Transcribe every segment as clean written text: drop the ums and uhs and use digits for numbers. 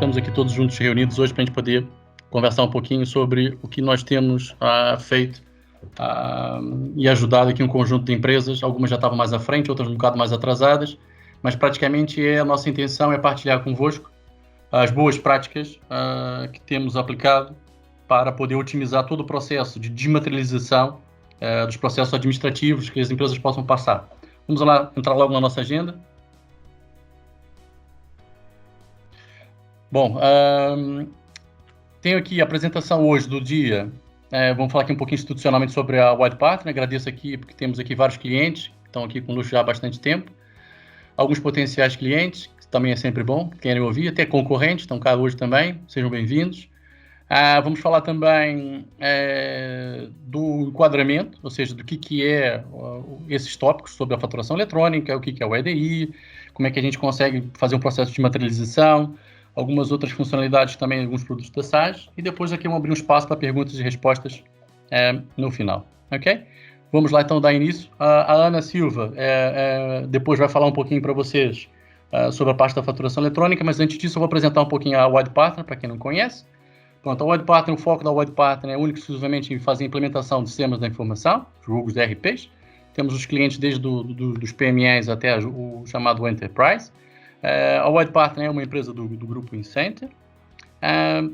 estamos aqui todos juntos reunidos hoje para a gente poder conversar um pouquinho sobre o que nós temos feito e ajudado aqui um conjunto de empresas. Algumas já estavam mais à frente, outras um bocado mais atrasadas, mas praticamente a nossa intenção é partilhar convosco as boas práticas que temos aplicado para poder otimizar todo o processo de desmaterialização dos processos administrativos que as empresas possam passar. Vamos lá entrar logo na nossa agenda. Bom, tenho aqui a apresentação hoje do dia. Vamos falar aqui um pouquinho institucionalmente sobre a White Partner. Agradeço aqui porque temos aqui vários clientes que estão aqui conosco já há bastante tempo. Alguns potenciais clientes, que também é sempre bom, que querem ouvir, até concorrentes, estão cá hoje também, sejam bem-vindos. Vamos falar também do enquadramento, ou seja, do que é esses tópicos sobre a faturação eletrônica, o que é o EDI, como é que a gente consegue fazer um processo de materialização, algumas outras funcionalidades também, alguns produtos da SaaS, e depois aqui vamos abrir um espaço para perguntas e respostas no final, ok? Vamos lá então dar início. A Ana Silva depois vai falar um pouquinho para vocês sobre a parte da faturação eletrônica, mas antes disso eu vou apresentar um pouquinho a White Partner, para quem não conhece. Pronto, a White Partner, o foco da White Partner é único e exclusivamente em fazer a implementação de sistemas da informação, jogos de RPs. Temos os clientes desde dos PMEs até o chamado Enterprise. A White Partner é uma empresa do grupo Incenter.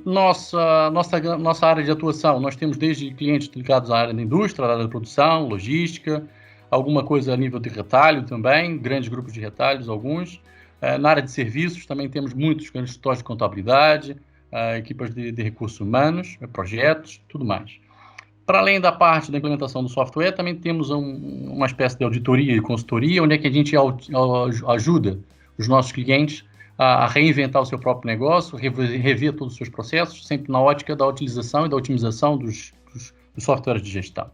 Nossa área de atuação, nós temos desde clientes ligados à área da indústria, à área da produção, logística, alguma coisa a nível de retalho também, grandes grupos de retalhos, alguns. Na área de serviços também temos muitos grandes escritórios de contabilidade, equipas de recursos humanos, projetos, tudo mais. Para além da parte da implementação do software, também temos uma espécie de auditoria e consultoria, onde é que a gente ajuda os nossos clientes a reinventar o seu próprio negócio, rever todos os seus processos, sempre na ótica da utilização e da otimização dos softwares de gestão.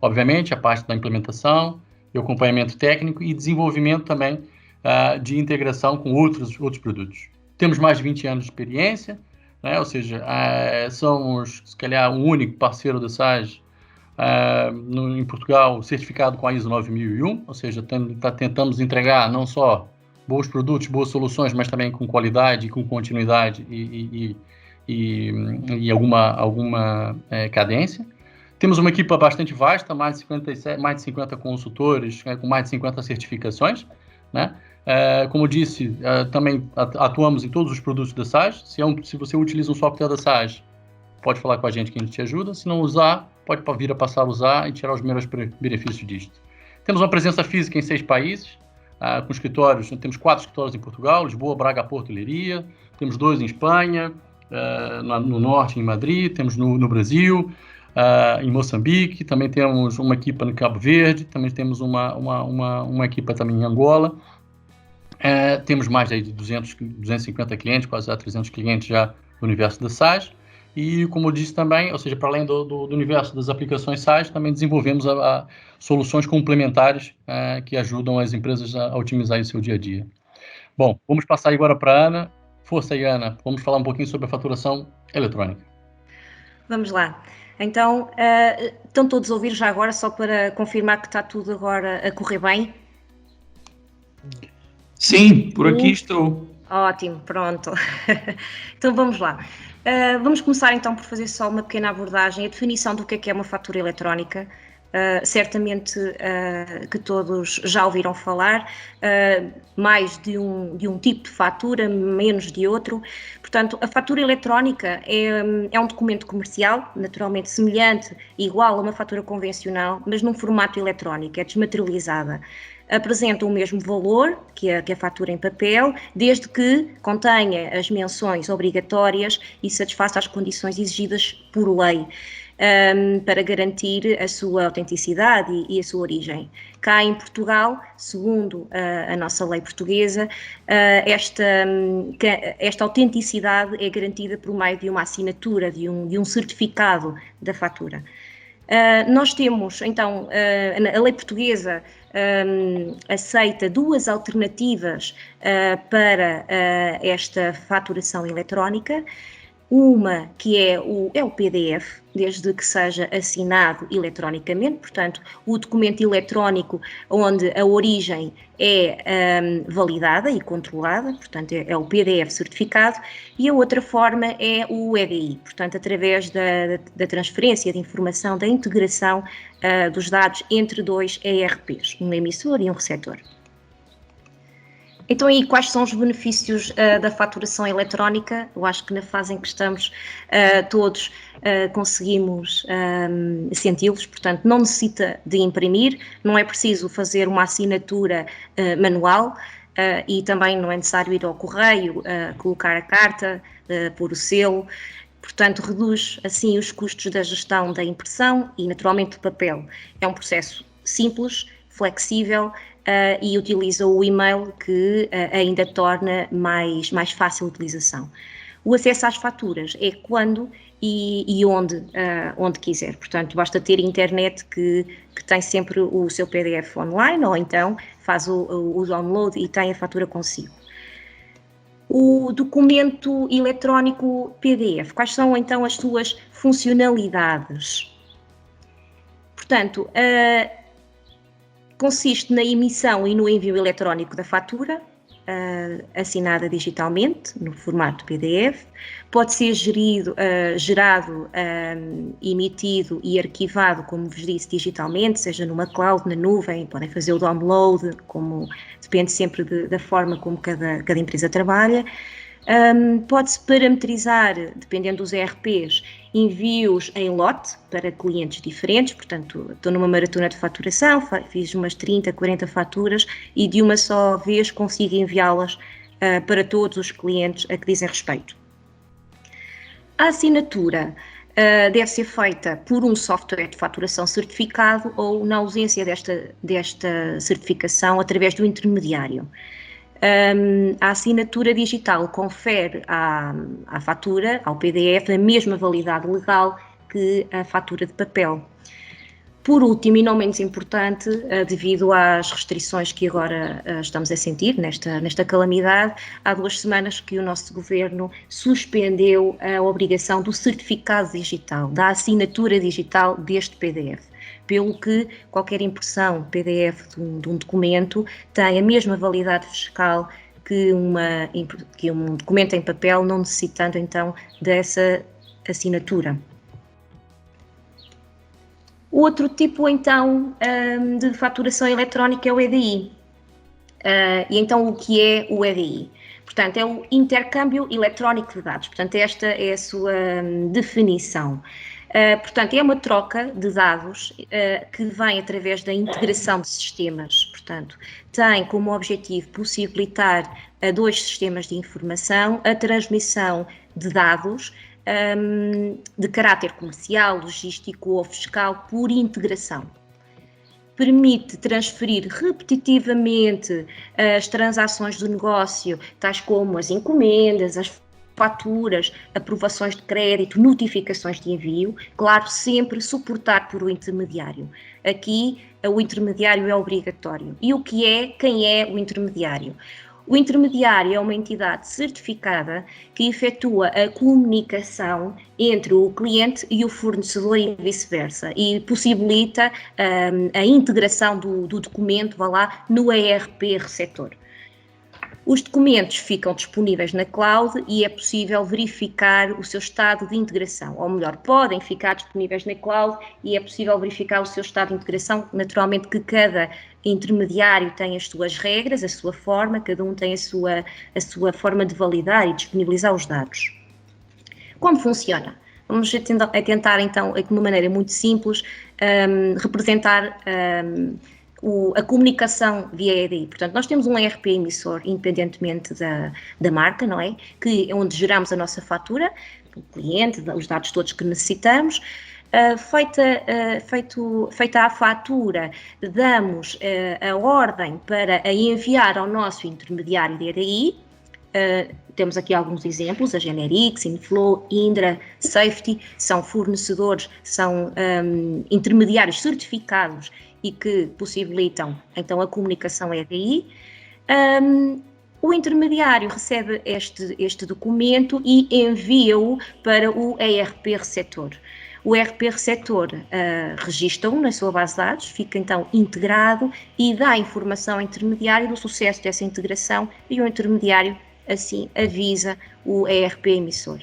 Obviamente, a parte da implementação, e acompanhamento técnico e desenvolvimento também de integração com outros produtos. Temos mais de 20 anos de experiência, né? Ou seja, somos, se calhar, o único parceiro da SaaS em Portugal certificado com a ISO 9001, ou seja, tentamos entregar não só bons produtos, boas soluções, mas também com qualidade, com continuidade e alguma cadência. Temos uma equipa bastante vasta, mais de 50 consultores, com mais de 50 certificações, né? Como eu disse, também atuamos em todos os produtos da SaaS. Se você utiliza um software da SaaS, pode falar com a gente que a gente te ajuda. Se não usar, pode vir a passar a usar e tirar os melhores benefícios disto. Temos uma presença física em 6 países, com escritórios. Temos 4 escritórios em Portugal, Lisboa, Braga, Porto e Leiria. Temos 2 em Espanha, no norte, em Madrid. Temos no Brasil, em Moçambique. Também temos uma equipa no Cabo Verde. Também temos uma equipa também em Angola. Temos mais de 250 clientes, quase 300 clientes já no universo da SaaS. E, como eu disse também, ou seja, para além do universo das aplicações SaaS, também desenvolvemos soluções complementares que ajudam as empresas a otimizar o seu dia a dia. Bom, vamos passar agora para a Ana. Força aí, Ana. Vamos falar um pouquinho sobre a faturação eletrônica. Vamos lá. Então, estão todos a ouvir já agora, só para confirmar que está tudo agora a correr bem? Sim, por aqui estou. Ótimo, pronto. Então vamos lá. Vamos começar então por fazer só uma pequena abordagem, a definição do que é uma fatura eletrónica. Certamente que todos já ouviram falar, mais de um tipo de fatura, menos de outro. Portanto, a fatura eletrónica é um documento comercial, naturalmente semelhante, igual a uma fatura convencional, mas num formato eletrónico, é desmaterializada. Apresenta o mesmo valor que a fatura em papel, desde que contenha as menções obrigatórias e satisfaça as condições exigidas por lei, para garantir a sua autenticidade e a sua origem. Cá em Portugal, segundo a nossa lei portuguesa, esta autenticidade é garantida por meio de uma assinatura, de um certificado da fatura. Nós temos, então, a lei portuguesa aceita 2 alternativas para esta faturação eletrónica. Uma que é o PDF, desde que seja assinado eletronicamente, portanto, o documento eletrónico onde a origem é validada e controlada, portanto, é o PDF certificado, e a outra forma é o EDI, portanto, através da transferência de informação, da integração dos dados entre dois ERPs, um emissor e um receptor. Então, aí, quais são os benefícios da faturação eletrónica? Eu acho que na fase em que estamos todos conseguimos senti-los, portanto, não necessita de imprimir, não é preciso fazer uma assinatura manual e também não é necessário ir ao correio, colocar a carta, pôr o selo. Portanto, reduz assim os custos da gestão da impressão e, naturalmente, do papel. É um processo simples, flexível, e utiliza o e-mail, que ainda torna mais fácil a utilização. O acesso às faturas é quando e onde quiser. Portanto, basta ter internet que tem sempre o seu PDF online, ou então faz o download e tem a fatura consigo. O documento eletrónico PDF, quais são então as suas funcionalidades? Portanto, consiste na emissão e no envio eletrónico da fatura, assinada digitalmente, no formato PDF. Pode ser gerado, emitido e arquivado, como vos disse, digitalmente, seja numa cloud, na nuvem, podem fazer o download, depende sempre da forma como cada empresa trabalha. Pode-se parametrizar, dependendo dos ERPs, envios em lote para clientes diferentes, portanto, estou numa maratona de faturação, fiz umas 30, 40 faturas e de uma só vez consigo enviá-las para todos os clientes a que dizem respeito. A assinatura deve ser feita por um software de faturação certificado ou, na ausência desta certificação, através do intermediário. A assinatura digital confere à fatura, ao PDF, a mesma validade legal que a fatura de papel. Por último, e não menos importante, devido às restrições que agora estamos a sentir nesta calamidade, há 2 semanas que o nosso governo suspendeu a obrigação do certificado digital, da assinatura digital deste PDF. Pelo que qualquer impressão PDF de um documento tem a mesma validade fiscal que um documento em papel, não necessitando então dessa assinatura. O outro tipo então de faturação eletrónica é o EDI. E então o que é o EDI? Portanto, é o intercâmbio eletrónico de dados. Portanto, esta é a sua definição. Portanto, é uma troca de dados que vem através da integração de sistemas. Portanto, tem como objetivo possibilitar a 2 sistemas de informação a transmissão de dados de caráter comercial, logístico ou fiscal por integração. Permite transferir repetitivamente as transações do negócio, tais como as encomendas, as faturas, aprovações de crédito, notificações de envio, claro, sempre suportado por o intermediário. Aqui, o intermediário é obrigatório. E quem é o intermediário? O intermediário é uma entidade certificada que efetua a comunicação entre o cliente e o fornecedor e vice-versa, e possibilita a integração do documento, no ERP receptor. Os documentos ficam disponíveis na cloud e é possível verificar o seu estado de integração, ou melhor, podem ficar disponíveis na cloud e é possível verificar o seu estado de integração. Naturalmente que cada intermediário tem as suas regras, a sua forma, cada um tem a sua forma de validar e disponibilizar os dados. Como funciona? Vamos tentar então, de uma maneira muito simples, representar a comunicação via EDI. Portanto, nós temos um ERP emissor, independentemente da marca, não é? Que é onde geramos a nossa fatura, o cliente, os dados todos que necessitamos. Feita a fatura, damos a ordem para a enviar ao nosso intermediário de EDI. Temos aqui alguns exemplos: a Generix, Inflow, Indra, Safety, são fornecedores, são intermediários certificados e que possibilitam então a comunicação EDI. O intermediário recebe este documento e envia-o para o ERP receptor. O ERP receptor registra-o na sua base de dados, fica então integrado e dá informação ao intermediário do sucesso dessa integração e o intermediário assim avisa o ERP emissor.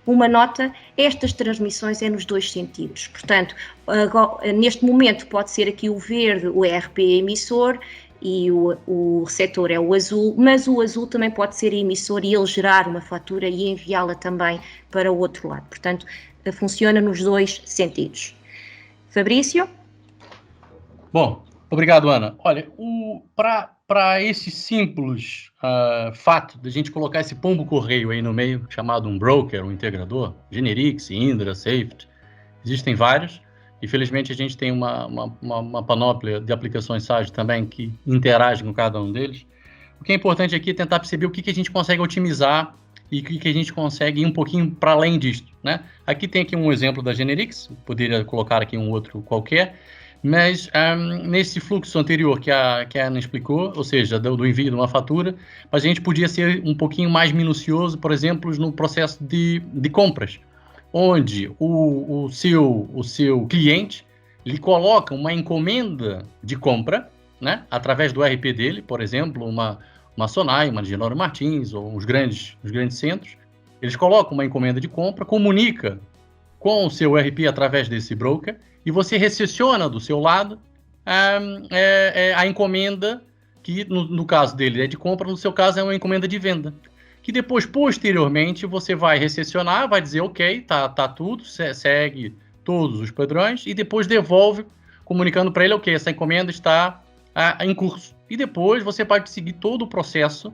Uma nota, estas transmissões é nos dois sentidos, portanto, agora, neste momento pode ser aqui o verde, o ERP emissor, e o receptor é o azul, mas o azul também pode ser emissor e ele gerar uma fatura e enviá-la também para o outro lado. Portanto, funciona nos dois sentidos. Fabrício? Bom, obrigado, Ana. Olha, para esse simples fato de a gente colocar esse pombo-correio aí no meio, chamado um broker, um integrador, Generix, Indra, Safety, existem vários. Infelizmente, a gente tem uma panóplia de aplicações SAGE também que interagem com cada um deles. O que é importante aqui é tentar perceber o que a gente consegue otimizar e o que a gente consegue ir um pouquinho para além disso, né? Aqui tem aqui um exemplo da Generix, poderia colocar aqui um outro qualquer, mas nesse fluxo anterior que a Ana explicou, ou seja, do envio de uma fatura, a gente podia ser um pouquinho mais minucioso, por exemplo, no processo de compras, onde o seu cliente lhe coloca uma encomenda de compra, né, através do RP dele, por exemplo, uma Sonai, uma Genaro Martins, ou os grandes centros, eles colocam uma encomenda de compra, comunica com o seu RP através desse broker, e você recepciona do seu lado a encomenda, que no caso dele é de compra, no seu caso é uma encomenda de venda, que depois, posteriormente, você vai recepcionar, vai dizer, ok, tá tudo, segue todos os padrões, e depois devolve, comunicando para ele, ok, essa encomenda está em curso. E depois você pode seguir todo o processo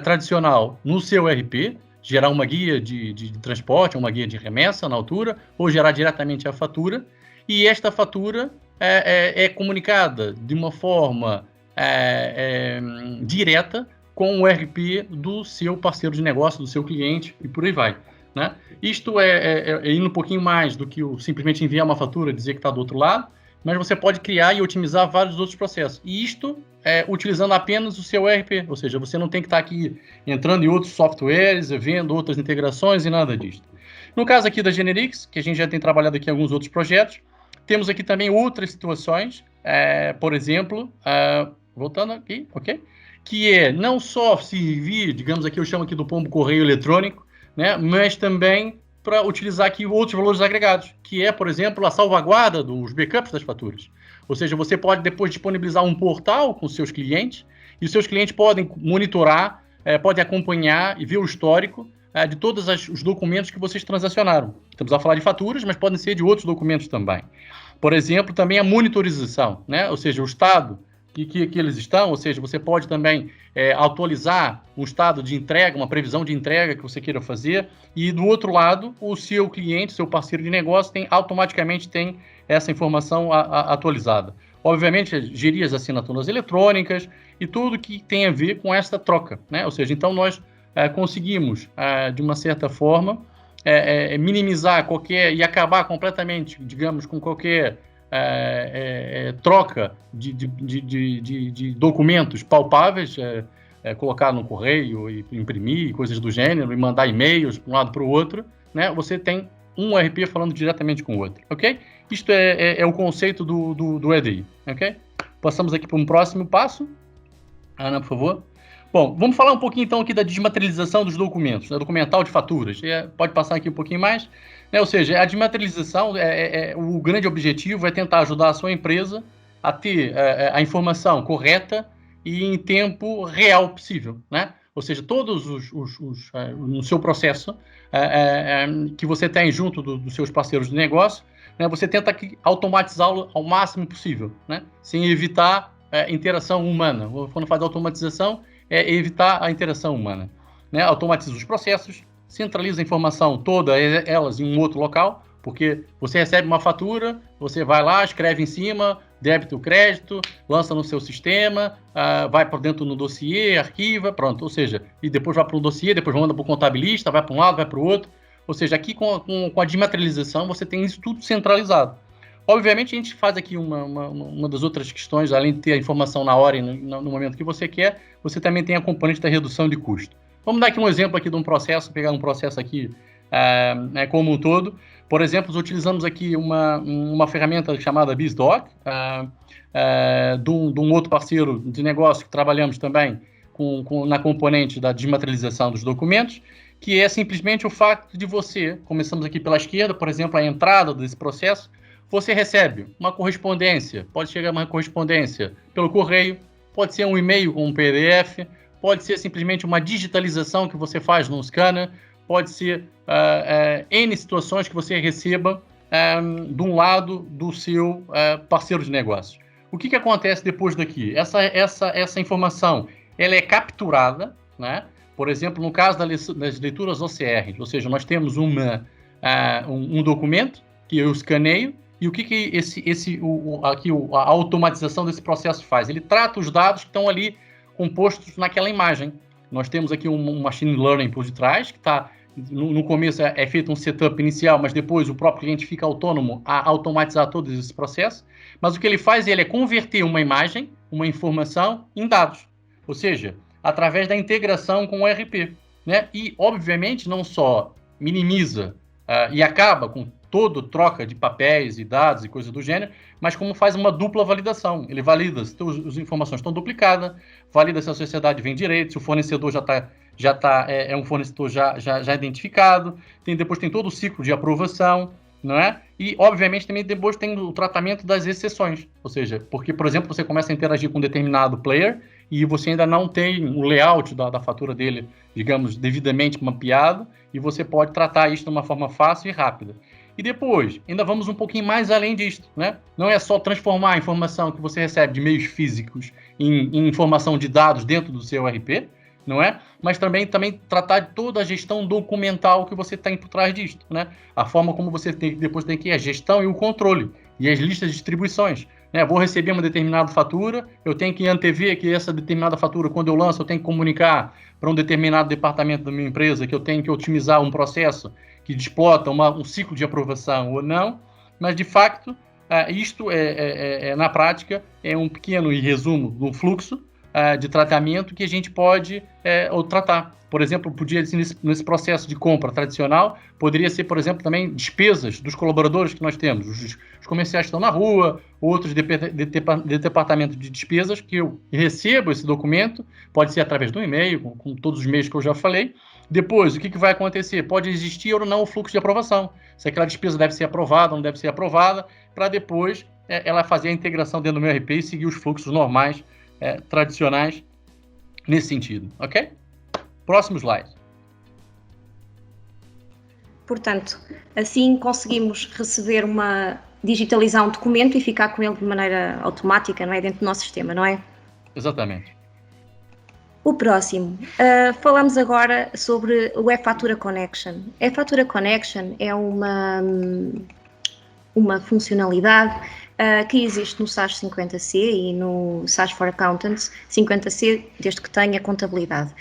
tradicional no seu RP, gerar uma guia de transporte, uma guia de remessa na altura, ou gerar diretamente a fatura, e esta fatura é comunicada de uma forma direta com o RP do seu parceiro de negócio, do seu cliente, e por aí vai, né? Isto é indo um pouquinho mais do que simplesmente enviar uma fatura e dizer que está do outro lado, mas você pode criar e otimizar vários outros processos. E isto utilizando apenas o seu ERP, ou seja, você não tem que estar aqui entrando em outros softwares, vendo outras integrações e nada disso. No caso aqui da Generix, que a gente já tem trabalhado aqui em alguns outros projetos, temos aqui também outras situações, por exemplo, voltando aqui, ok? Que é não só servir, digamos aqui, eu chamo aqui do pombo correio eletrônico, né, mas também para utilizar aqui outros valores agregados, que é, por exemplo, a salvaguarda dos backups das faturas. Ou seja, você pode depois disponibilizar um portal com seus clientes, e os seus clientes podem monitorar, podem acompanhar e ver o histórico de todos os documentos que vocês transacionaram. Estamos a falar de faturas, mas podem ser de outros documentos também. Por exemplo, também a monitorização, né? Ou seja, o estado que eles estão, ou seja, você pode também atualizar um estado de entrega, uma previsão de entrega que você queira fazer, e do outro lado, o seu cliente, seu parceiro de negócio, automaticamente tem essa informação atualizada. Obviamente, gerir as assinaturas eletrônicas e tudo que tem a ver com essa troca, né? Ou seja, então nós conseguimos, de uma certa forma, minimizar qualquer e acabar completamente, digamos, com qualquer troca de documentos palpáveis, colocar no correio e imprimir, coisas do gênero, e mandar e-mails de um lado para o outro, né? Você tem um ERP falando diretamente com o outro, ok? Isto é o conceito do EDI, ok? Passamos aqui para um próximo passo. Ana, por favor. Bom, vamos falar um pouquinho então aqui da desmaterialização dos documentos, né, documental de faturas. Pode passar aqui um pouquinho mais. Né, ou seja, a desmaterialização, o grande objetivo é tentar ajudar a sua empresa a ter a informação correta e em tempo real possível, né? Ou seja, todos no seu processo que você tem junto dos seus parceiros de negócio, né, você tenta automatizá-lo ao máximo possível, né, sem evitar interação humana. Quando faz automatização, evitar a interação humana, né? Automatiza os processos, centraliza a informação toda, elas em um outro local, porque você recebe uma fatura, você vai lá, escreve em cima, débito, crédito, lança no seu sistema, vai para dentro no dossiê, arquiva, pronto. Ou seja, e depois vai para um dossiê, depois manda para o contabilista, vai para um lado, vai para o outro. Ou seja, aqui com a desmaterialização você tem isso tudo centralizado. Obviamente, a gente faz aqui uma das outras questões, além de ter a informação na hora e no momento que você quer, você também tem a componente da redução de custo. Vamos dar aqui um exemplo aqui de um processo, pegar um processo aqui como um todo. Por exemplo, nós utilizamos aqui uma ferramenta chamada BizDoc, de um outro parceiro de negócio que trabalhamos também na componente da desmaterialização dos documentos, que é simplesmente o fato de você, começamos aqui pela esquerda, por exemplo, a entrada desse processo, você recebe uma correspondência, pode chegar uma correspondência pelo correio, pode ser um e-mail com um PDF, pode ser simplesmente uma digitalização que você faz num scanner, pode ser N situações que você receba de um lado do seu parceiro de negócios. O que acontece depois daqui? Essa informação ela é capturada, né? Por exemplo, no caso das leituras OCR, ou seja, nós temos um documento que eu escaneio, e o que a automatização desse processo faz? Ele trata os dados que estão ali compostos naquela imagem. Nós temos aqui um machine learning por detrás, que está, no começo é feito um setup inicial, mas depois o próprio cliente fica autônomo a automatizar todo esse processo. Mas o que ele faz, ele é converter uma imagem, uma informação, em dados. Ou seja, através da integração com o ERP. Né? E, obviamente, não só minimiza e acaba com toda troca de papéis e dados e coisa do gênero, mas como faz uma dupla validação. Ele valida se as informações estão duplicadas, valida se a sociedade vem direito, se o fornecedor é um fornecedor já identificado, depois tem todo o ciclo de aprovação, não é? E, obviamente, também depois tem o tratamento das exceções. Ou seja, porque, por exemplo, você começa a interagir com um determinado player e você ainda não tem o layout da fatura dele, digamos, devidamente mapeado, e você pode tratar isso de uma forma fácil e rápida. E depois, ainda vamos um pouquinho mais além disso, né? Não é só transformar a informação que você recebe de meios físicos em informação de dados dentro do seu ERP, não é? Mas também tratar de toda a gestão documental que você tem por trás disso, né? A forma como você depois tem que ir a gestão e o controle, e as listas de distribuições. Né? Vou receber uma determinada fatura, eu tenho que antever que essa determinada fatura, quando eu lanço, eu tenho que comunicar para um determinado departamento da minha empresa que eu tenho que otimizar um processo que explota um ciclo de aprovação ou não, mas de facto, isto na prática, é um pequeno resumo do fluxo de tratamento que a gente pode tratar. Por exemplo, podia ser nesse processo de compra tradicional, poderia ser, por exemplo, também despesas dos colaboradores que nós temos. Os comerciais estão na rua, outros de departamento de despesas, que eu recebo esse documento, pode ser através do e-mail, com todos os meios que eu já falei. Depois, o que vai acontecer? Pode existir ou não o fluxo de aprovação. Se aquela despesa deve ser aprovada ou não deve ser aprovada, para depois ela fazer a integração dentro do meu ERP e seguir os fluxos normais, tradicionais, nesse sentido. Ok? Próximo slide. Portanto, assim conseguimos digitalizar um documento e ficar com ele de maneira automática, não é? Dentro do nosso sistema, não é? Exatamente. O próximo, falamos agora sobre o eFatura Connection. eFatura Connection é uma funcionalidade que existe no SAS 50C e no SAS for Accountants 50C, desde que tenha contabilidade.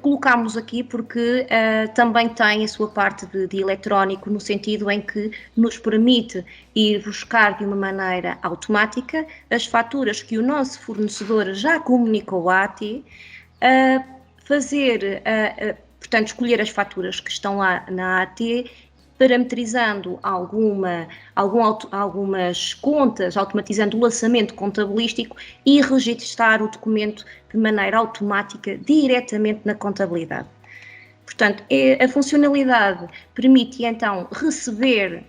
Colocámos aqui porque também tem a sua parte de eletrónico, no sentido em que nos permite ir buscar de uma maneira automática as faturas que o nosso fornecedor já comunicou à AT, portanto, escolher as faturas que estão lá na AT, parametrizando algumas contas, automatizando o lançamento contabilístico e registar o documento de maneira automática diretamente na contabilidade. Portanto, a funcionalidade permite então receber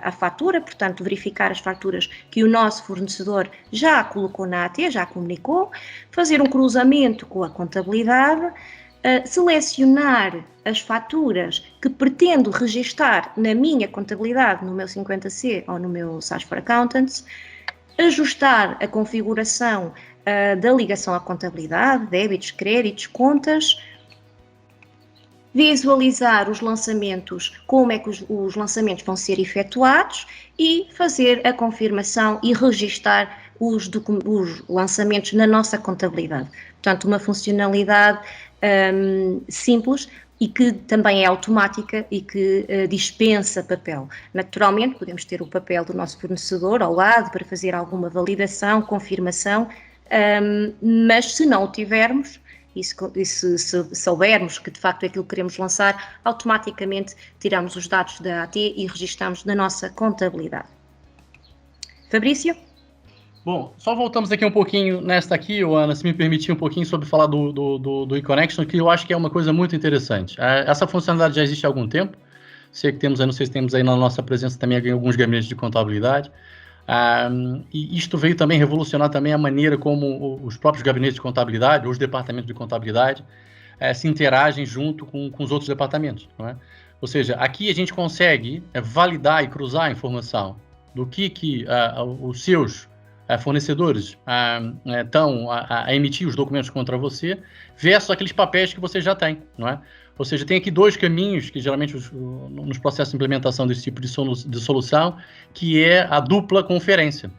a fatura, portanto, verificar as faturas que o nosso fornecedor já colocou na AT, já comunicou, fazer um cruzamento com a contabilidade, selecionar as faturas que pretendo registar na minha contabilidade, no meu 50C ou no meu SAS for Accountants, ajustar a configuração da ligação à contabilidade, débitos, créditos, contas, visualizar os lançamentos, como é que os lançamentos vão ser efetuados e fazer a confirmação e registar os lançamentos na nossa contabilidade. Portanto, uma funcionalidade simples, e que também é automática e que dispensa papel. Naturalmente, podemos ter o papel do nosso fornecedor ao lado para fazer alguma validação, confirmação, mas se não o tivermos, e se soubermos que de facto é aquilo que queremos lançar, automaticamente tiramos os dados da AT e registamos na nossa contabilidade. Fabrício? Bom, só voltamos aqui um pouquinho nesta aqui, Ana, se me permitir um pouquinho sobre falar do eConnection, que eu acho que é uma coisa muito interessante. Essa funcionalidade já existe há algum tempo. Sei que temos, não sei se temos aí na nossa presença também alguns gabinetes de contabilidade. E isto veio também revolucionar também a maneira como os próprios gabinetes de contabilidade, ou os departamentos de contabilidade, se interagem junto com os outros departamentos, não é? Ou seja, aqui a gente consegue validar e cruzar a informação do que os seus fornecedores estão a emitir os documentos contra você, versus aqueles papéis que você já tem, não é? Ou seja, tem aqui dois caminhos que geralmente nos processos de implementação desse tipo de solução, que é a dupla conferência.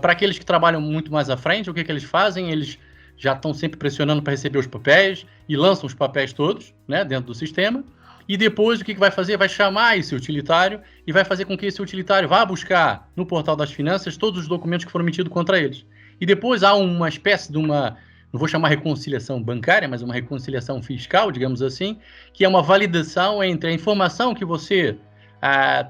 Para aqueles que trabalham muito mais à frente, o que eles fazem? Eles já estão sempre pressionando para receber os papéis e lançam os papéis todos, né, dentro do sistema. E depois o que vai fazer? Vai chamar esse utilitário e vai fazer com que esse utilitário vá buscar no portal das finanças todos os documentos que foram emitidos contra eles. E depois há uma espécie de uma, não vou chamar reconciliação bancária, mas uma reconciliação fiscal, digamos assim, que é uma validação entre a informação que você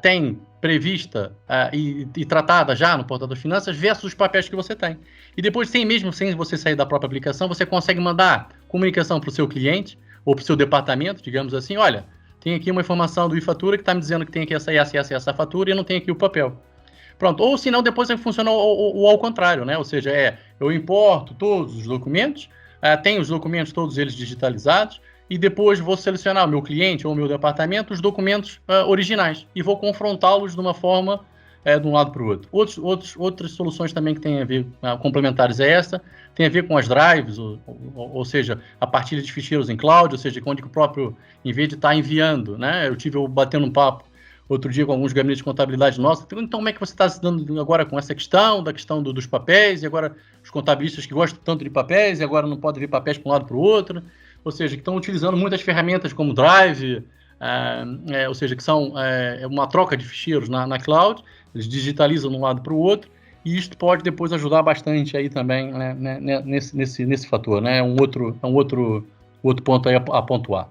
tem prevista e tratada já no portal das finanças versus os papéis que você tem. E depois, sem você sair da própria aplicação, você consegue mandar comunicação para o seu cliente ou para o seu departamento, digamos assim, olha, tem aqui uma informação do e-fatura que está me dizendo que tem aqui essa fatura e eu não tenho aqui o papel. Pronto, ou senão depois funciona ao contrário, né? Ou seja, eu importo todos os documentos, tenho os documentos todos eles digitalizados e depois vou selecionar o meu cliente ou o meu departamento os documentos originais e vou confrontá-los de uma forma de um lado para o outro. Outras soluções também que têm a ver, complementares a essa, tem a ver com as drives, ou seja, a partilha de ficheiros em cloud, ou seja, onde o próprio, em vez de estar enviando, né? Eu tive batendo um papo outro dia com alguns gabinetes de contabilidade nossos, então como é que você está se dando agora com essa questão, dos papéis, e agora os contabilistas que gostam tanto de papéis, e agora não podem ver papéis para um lado para o outro, ou seja, que estão utilizando muitas ferramentas como Drive, ou seja, que são uma troca de ficheiros na cloud, eles digitalizam de um lado para o outro, e isto pode depois ajudar bastante aí também, né, nesse fator, né? É um outro ponto aí a pontuar.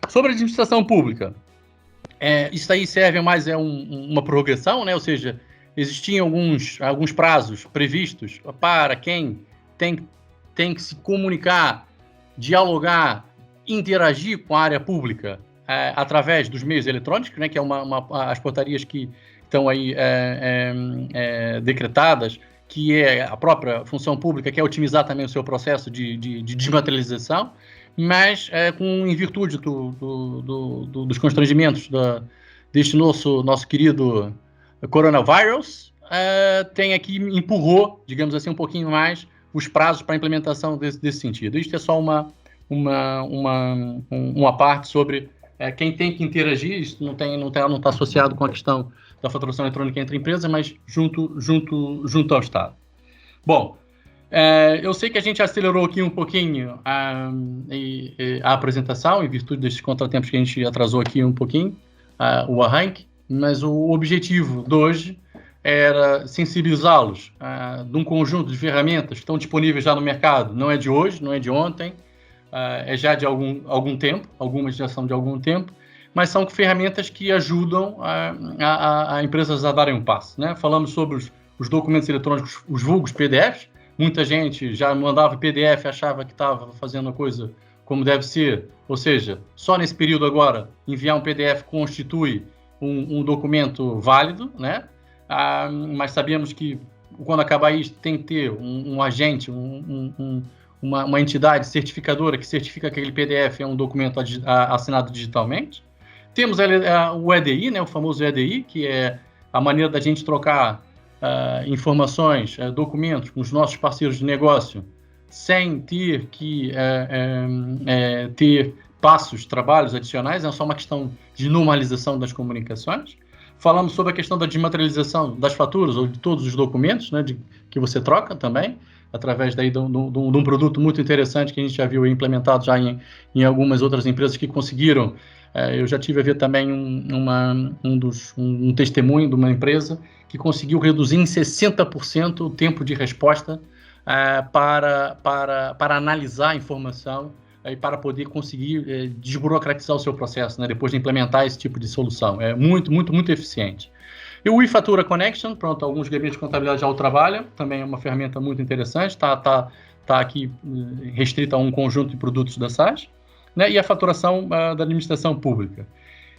Sobre a administração pública, isso aí serve mais uma prorrogação, né? Ou seja, existiam alguns prazos previstos para quem tem que se comunicar, dialogar, interagir com a área pública através dos meios eletrônicos, né? Que é as portarias que estão aí decretadas, que é a própria função pública, que é otimizar também o seu processo de desmaterialização, mas em virtude dos constrangimentos deste nosso querido coronavírus, empurrou, digamos assim, um pouquinho mais os prazos para a implementação desse sentido. Isto é só uma parte sobre quem tem que interagir. Isso não está associado com a questão da faturação eletrônica entre empresas, mas junto ao Estado. Bom, eu sei que a gente acelerou aqui um pouquinho a apresentação, em virtude desses contratempos que a gente atrasou aqui um pouquinho, o arranque, mas o objetivo de hoje era sensibilizá-los de um conjunto de ferramentas que estão disponíveis já no mercado. Não é de hoje, não é de ontem, é já de algum tempo, algumas já são de algum tempo, mas são ferramentas que ajudam a empresas a darem um passo, né? Falamos sobre os documentos eletrônicos, os vulgos PDFs. Muita gente já mandava PDF, achava que estava fazendo a coisa como deve ser, ou seja, só nesse período agora, enviar um PDF constitui um documento válido, né? Mas sabemos que quando acabar isso tem que ter um agente, uma entidade certificadora que certifica que aquele PDF é um documento assinado digitalmente. Temos o EDI, né, o famoso EDI, que é a maneira da gente trocar informações, documentos com os nossos parceiros de negócio, sem ter que ter trabalhos adicionais, é só uma questão de normalização das comunicações. Falamos sobre a questão da desmaterialização das faturas ou de todos os documentos, né, que você troca também. através daí de um produto muito interessante que a gente já viu implementado já em algumas outras empresas que conseguiram. Eu já tive a ver também um testemunho de uma empresa que conseguiu reduzir em 60% o tempo de resposta para analisar a informação e para poder conseguir desburocratizar o seu processo, né, depois de implementar esse tipo de solução. É muito, muito, muito eficiente. E o eFatura Connection, pronto, alguns gabinetes de contabilidade já o trabalham, também é uma ferramenta muito interessante, está aqui restrita a um conjunto de produtos da SAS, né, e a faturação da administração pública.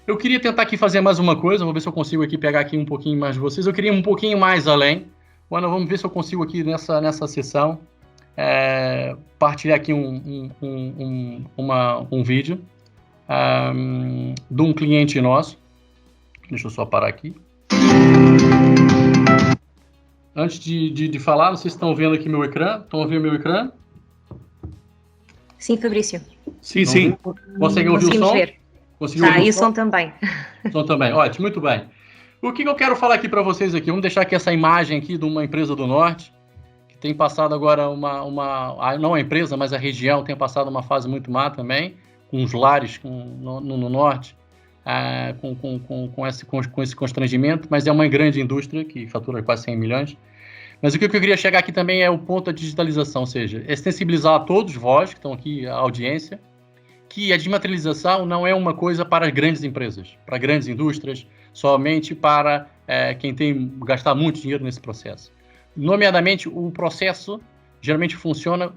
Eu queria tentar aqui fazer mais uma coisa, vou ver se eu consigo aqui pegar aqui um pouquinho mais de vocês. Eu queria um pouquinho mais além. Ana, vamos ver se eu consigo aqui nessa sessão partilhar aqui um vídeo de um cliente nosso. Deixa eu só parar aqui. Antes de falar, não sei se estão vendo aqui meu ecrã. Estão ouvindo meu ecrã? Sim, Fabrício. Sim. Conseguem ouvir o som? Ver. E o som também. O som também, ótimo, muito bem. O que eu quero falar aqui para vocês aqui? Vamos deixar aqui essa imagem aqui de uma empresa do Norte, que tem passado agora não a empresa, mas a região tem passado uma fase muito má também, com os lares no Norte, com esse constrangimento, mas é uma grande indústria que fatura quase 100 milhões. Mas o que eu queria chegar aqui também é o ponto da digitalização, ou seja, é sensibilizar a todos vós que estão aqui, a audiência, que a desmaterialização não é uma coisa para grandes empresas, para grandes indústrias, somente para quem tem gastar muito dinheiro nesse processo. Nomeadamente, o processo geralmente funciona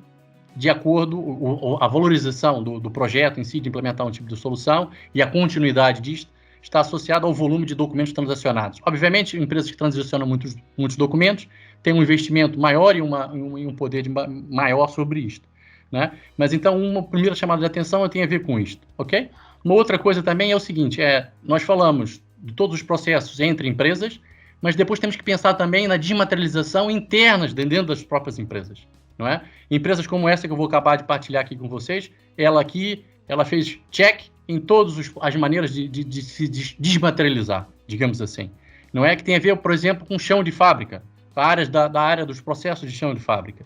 de acordo, a valorização do projeto em si, de implementar um tipo de solução, e a continuidade disto está associada ao volume de documentos transacionados. Obviamente, empresas que transacionam muitos documentos têm um investimento maior e um poder maior sobre isto, né? Mas então, uma primeira chamada de atenção tem a ver com isto, ok? Uma outra coisa também é o seguinte, nós falamos de todos os processos entre empresas, mas depois temos que pensar também na desmaterialização interna dentro das próprias empresas, não é? Empresas como essa que eu vou acabar de partilhar aqui com vocês, ela fez check em todas as maneiras de se desmaterializar, digamos assim. Não é que tem a ver, por exemplo, com chão de fábrica, da área dos processos de chão de fábrica.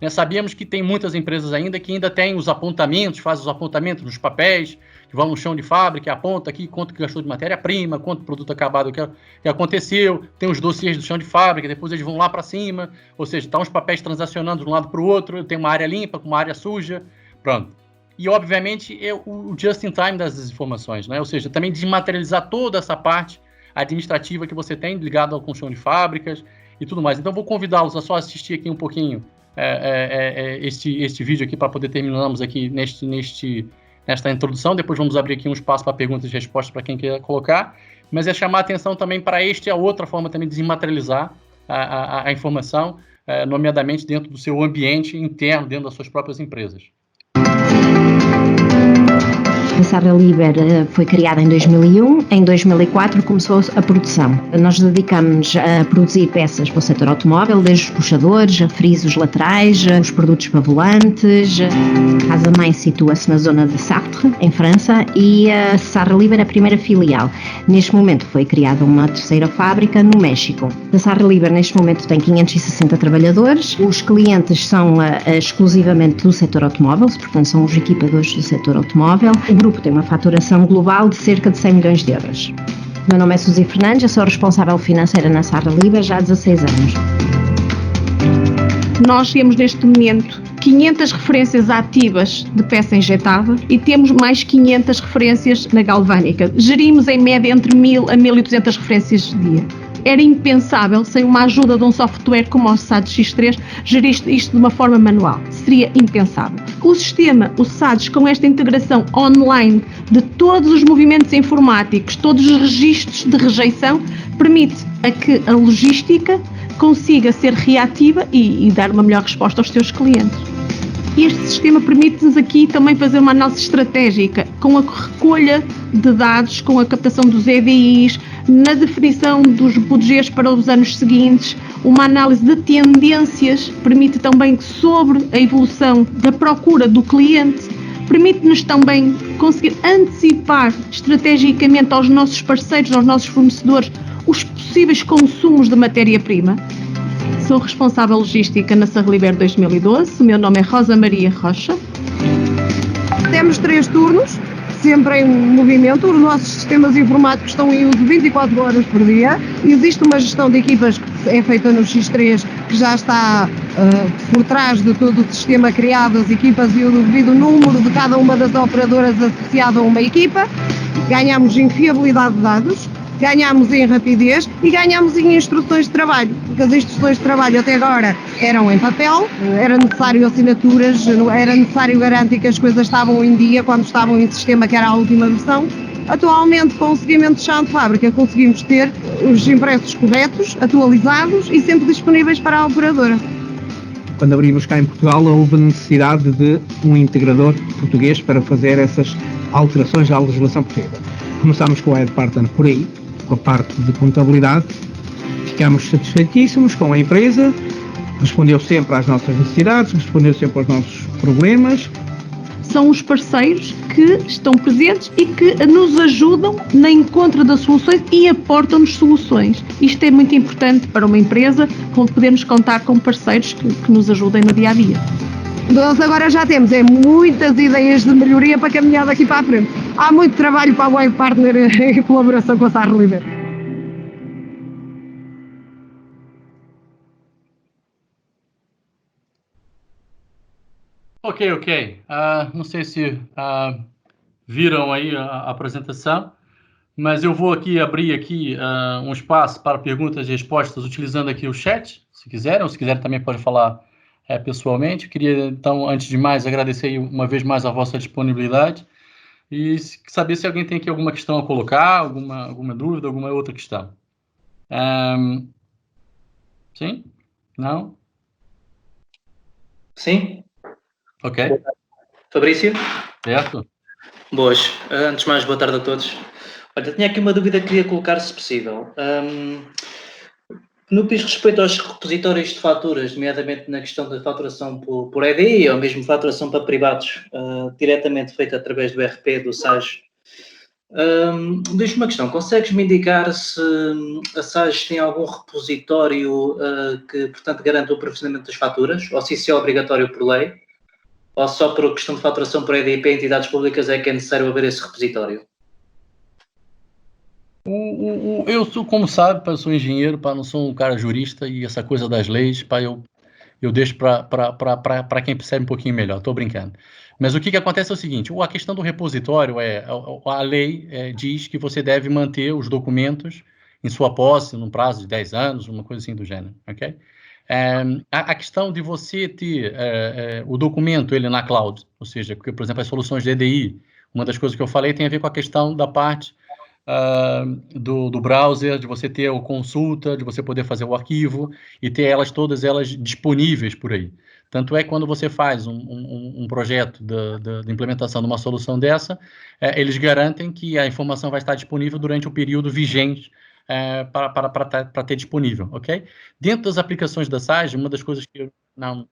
Sabíamos que tem muitas empresas ainda que ainda têm os apontamentos, fazem os apontamentos nos papéis, que vão no chão de fábrica, aponta aqui quanto que gastou de matéria-prima, quanto produto acabado que aconteceu, tem os dossiês do chão de fábrica, depois eles vão lá para cima, ou seja, estão os papéis transacionando de um lado para o outro, tem uma área limpa com uma área suja, pronto. E, obviamente, o just-in-time das informações, né? Ou seja, também desmaterializar toda essa parte administrativa que você tem ligada ao chão de fábricas e tudo mais. Então, vou convidá-los a só assistir aqui um pouquinho este vídeo aqui para poder terminarmos aqui nesta introdução. Depois vamos abrir aqui um espaço para perguntas e respostas para quem queira colocar, mas é chamar a atenção também para a outra forma também de desmaterializar a informação, nomeadamente dentro do seu ambiente interno, dentro das suas próprias empresas. A Sarra Liber foi criada em 2001, em 2004 começou a produção. Nós dedicamos-nos a produzir peças para o setor automóvel, desde os puxadores, a frisos laterais, os produtos para volantes. A casa-mãe situa-se na zona de Sartre, em França, e a Sarra Liber é a primeira filial. Neste momento foi criada uma terceira fábrica no México. A Sarra Liber neste momento tem 560 trabalhadores. Os clientes são exclusivamente do setor automóvel, portanto são os equipadores do setor automóvel. O grupo tem uma faturação global de cerca de 100 milhões de euros. Meu nome é Suzy Fernandes, eu sou responsável financeira na Sarra Liber já há 16 anos. Nós temos neste momento 500 referências ativas de peça injetável e temos mais 500 referências na galvânica. Gerimos em média entre 1.000 a 1.200 referências dia. Era impensável, sem uma ajuda de um software como o SADS X3, gerir isto de uma forma manual. Seria impensável. O sistema, o SADS, com esta integração online de todos os movimentos informáticos, todos os registros de rejeição, permite a que a logística consiga ser reativa e dar uma melhor resposta aos seus clientes. Este sistema permite-nos aqui também fazer uma análise estratégica, com a recolha de dados, com a captação dos EDIs, na definição dos budgets para os anos seguintes, uma análise de tendências, permite também sobre a evolução da procura do cliente, permite-nos também conseguir antecipar estrategicamente aos nossos parceiros, aos nossos fornecedores, os possíveis consumos de matéria-prima. Sou responsável logística na Sarliber 2012. O meu nome é Rosa Maria Rocha. Temos 3 turnos, sempre em movimento. Os nossos sistemas informáticos estão em uso 24 horas por dia. Existe uma gestão de equipas que é feita no X3, que já está por trás de todo o sistema criado, as equipas e o devido número de cada uma das operadoras associado a uma equipa. Ganhamos em fiabilidade de dados, ganhamos em rapidez e ganhamos em instruções de trabalho, porque as instruções de trabalho até agora eram em papel, era necessário assinaturas, era necessário garantir que as coisas estavam em dia quando estavam em sistema, que era a última versão. Atualmente, com o seguimento de chão de fábrica, conseguimos ter os impressos corretos, atualizados e sempre disponíveis para a operadora. Quando abrimos cá em Portugal, houve necessidade de um integrador português para fazer essas alterações à legislação portuguesa. Começámos com a EdPartner por aí, com a parte de contabilidade. Ficámos satisfeitíssimos com a empresa, respondeu sempre às nossas necessidades, respondeu sempre aos nossos problemas. São os parceiros que estão presentes e que nos ajudam na encontro das soluções e aportam-nos soluções. Isto é muito importante para uma empresa, onde podemos contar com parceiros que nos ajudem no dia-a-dia. Nós agora já temos muitas ideias de melhoria para caminhar daqui para a frente. Há muito trabalho para a EdPartner em colaboração com a Sarliber. Ok. Não sei se viram aí a apresentação, mas eu vou aqui abrir aqui um espaço para perguntas e respostas utilizando aqui o chat, se quiserem, ou se quiserem também pode falar pessoalmente. Eu queria, então, antes de mais, agradecer uma vez mais a vossa disponibilidade e saber se alguém tem aqui alguma questão a colocar, alguma dúvida, alguma outra questão. Sim? Não? Sim? Ok. Fabrício? Certo. Boas. Antes de mais, boa tarde a todos. Olha, tinha aqui uma dúvida que queria colocar, se possível. No que diz respeito aos repositórios de faturas, nomeadamente na questão da faturação por EDI ou mesmo faturação para privados, diretamente feita através do RP, do SAGE, deixa-me uma questão. Consegues-me indicar se a SAGE tem algum repositório que, portanto, garante o aprovisionamento das faturas, ou se isso é obrigatório por lei? Ou só por questão de faturação por EDI para entidades públicas é que é necessário haver esse repositório? Eu sou, como sabe, eu sou engenheiro, não sou um cara jurista e essa coisa das leis, eu deixo para quem percebe um pouquinho melhor. Estou brincando. Mas o que acontece é o seguinte: a questão do repositório a lei diz que você deve manter os documentos em sua posse num prazo de 10 anos, uma coisa assim do gênero, ok? A questão de você ter o documento ele na cloud, ou seja, porque, por exemplo, as soluções de EDI, uma das coisas que eu falei tem a ver com a questão da parte do browser, de você ter o consulta, de você poder fazer o arquivo e ter todas elas disponíveis por aí. Tanto é que quando você faz um projeto de implementação de uma solução dessa, eles garantem que a informação vai estar disponível durante o período vigente para ter disponível, ok? Dentro das aplicações da SAGE, uma das coisas que eu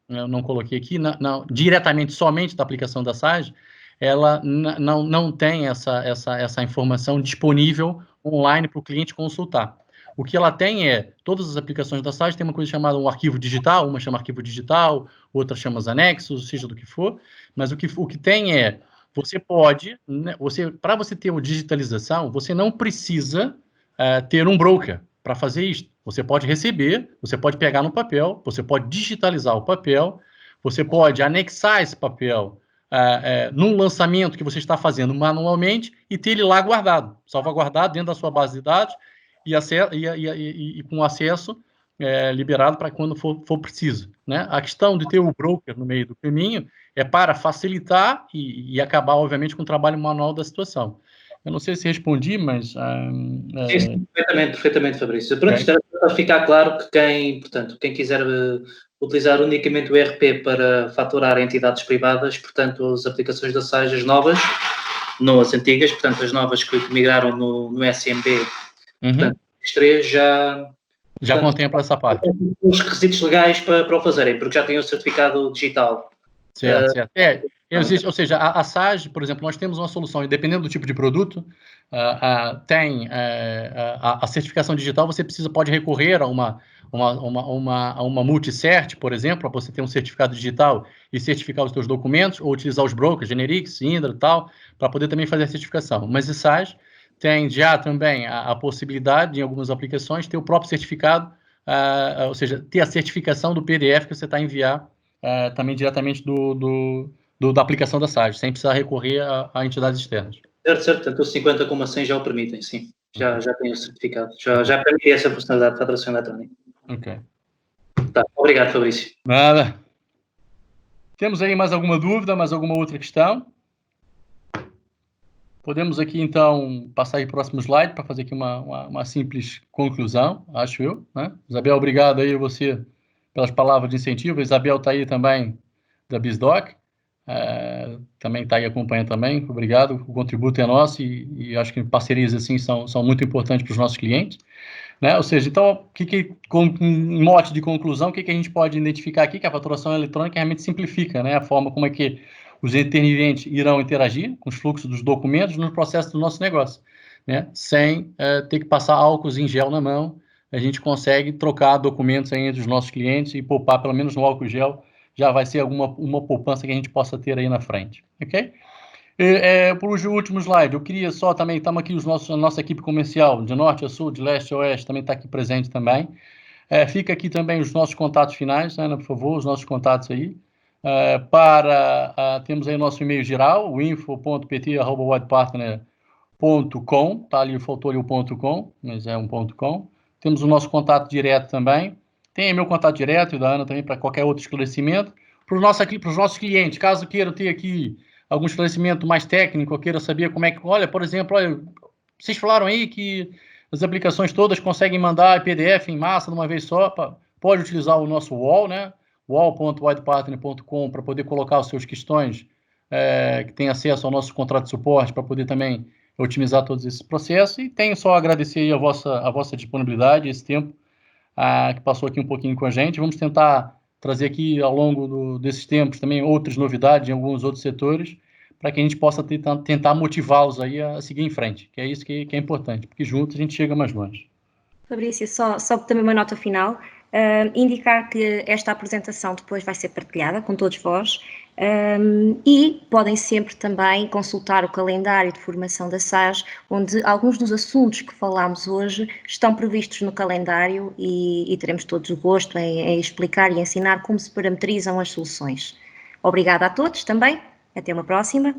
não coloquei aqui, diretamente somente da aplicação da SAGE, ela não tem essa informação disponível online para o cliente consultar. O que ela tem todas as aplicações da SAGE tem uma coisa chamada um arquivo digital, uma chama arquivo digital, outra chama os anexos, seja do que for, mas o que tem você pode, para você ter uma digitalização, você não precisa ter um broker para fazer isso. Você pode receber, você pode pegar no papel, você pode digitalizar o papel, você pode anexar esse papel num lançamento que você está fazendo manualmente e ter ele lá guardado, salvaguardado dentro da sua base de dados e com acesso liberado para quando for preciso, né? A questão de ter o broker no meio do caminho é para facilitar e acabar, obviamente, com o trabalho manual da situação. Eu não sei se respondi, mas... Sim, perfeitamente, Fabrício. Pronto, isto era para ficar claro que quem quiser utilizar unicamente o ERP para faturar entidades privadas, portanto, as aplicações da SAGE, as novas, não as antigas, portanto, as novas que migraram no SMB, portanto, os 3 já contempla essa parte. Os requisitos legais para o fazerem, porque já têm o certificado digital. Certo. Ou seja, a SAGE, por exemplo, nós temos uma solução, e dependendo do tipo de produto, tem a certificação digital, você pode recorrer a uma multi-cert, por exemplo, para você ter um certificado digital e certificar os seus documentos, ou utilizar os brokers, Generix, Indra e tal, para poder também fazer a certificação. Mas a SAGE tem já também a possibilidade, em algumas aplicações, ter o próprio certificado, ou seja, ter a certificação do PDF que você está a enviar também diretamente da aplicação da SAGE, sem precisar recorrer a entidades externas. Certo. Tanto o 50 como a 100 já o permitem, sim. Já tem o certificado. Já permite essa funcionalidade de faturação eletrónica. Ok. Tá, obrigado, Fabrício. Nada. Temos aí mais alguma dúvida, mais alguma outra questão? Podemos aqui, então, passar aí para o próximo slide para fazer aqui uma simples conclusão, acho eu, né? Isabel, obrigado aí a você pelas palavras de incentivo. A Isabel está aí também, da BizDoc. Também está aí acompanhando também. Obrigado, o contributo é nosso e acho que parcerias assim são muito importantes para os nossos clientes. Né? Ou seja, então, em mote de conclusão, o que a gente pode identificar aqui? Que a faturação eletrônica realmente simplifica, né? A forma como é que os intervenientes irão interagir com os fluxos dos documentos no processo do nosso negócio, né? Sem ter que passar álcool em gel na mão, a gente consegue trocar documentos aí entre os nossos clientes e poupar pelo menos no álcool gel, já vai ser uma poupança que a gente possa ter aí na frente, ok? Por último slide, eu queria só também, estamos aqui, a nossa equipe comercial, de norte a sul, de leste a oeste, também está aqui presente também. Fica aqui também os nossos contatos finais, Ana, por favor, os nossos contatos aí. Temos aí o nosso e-mail geral, o info.pt@widepartner.com, tá ali, faltou ali o .com, mas é um .com. Temos o nosso contato direto também. Tem meu contato direto e da Ana também para qualquer outro esclarecimento. Para os nossos clientes, caso queiram ter aqui algum esclarecimento mais técnico, eu queira saber como é que... Olha, por exemplo, vocês falaram aí que as aplicações todas conseguem mandar PDF em massa de uma vez só. Pode utilizar o nosso wall, né? wall.widepartner.com para poder colocar as suas questões, que tem acesso ao nosso contrato de suporte para poder também otimizar todos esses processos. E tenho só a agradecer aí a vossa disponibilidade, esse tempo que passou aqui um pouquinho com a gente. Vamos tentar trazer aqui ao longo desses tempos também outras novidades em alguns outros setores, para que a gente possa tentar motivá-los aí a seguir em frente, que é isso que é importante, porque juntos a gente chega mais longe. Fabrício, só também uma nota final, indicar que esta apresentação depois vai ser partilhada com todos vós, e podem sempre também consultar o calendário de formação da SAGE, onde alguns dos assuntos que falámos hoje estão previstos no calendário e teremos todos o gosto em explicar e ensinar como se parametrizam as soluções. Obrigada a todos também, até uma próxima.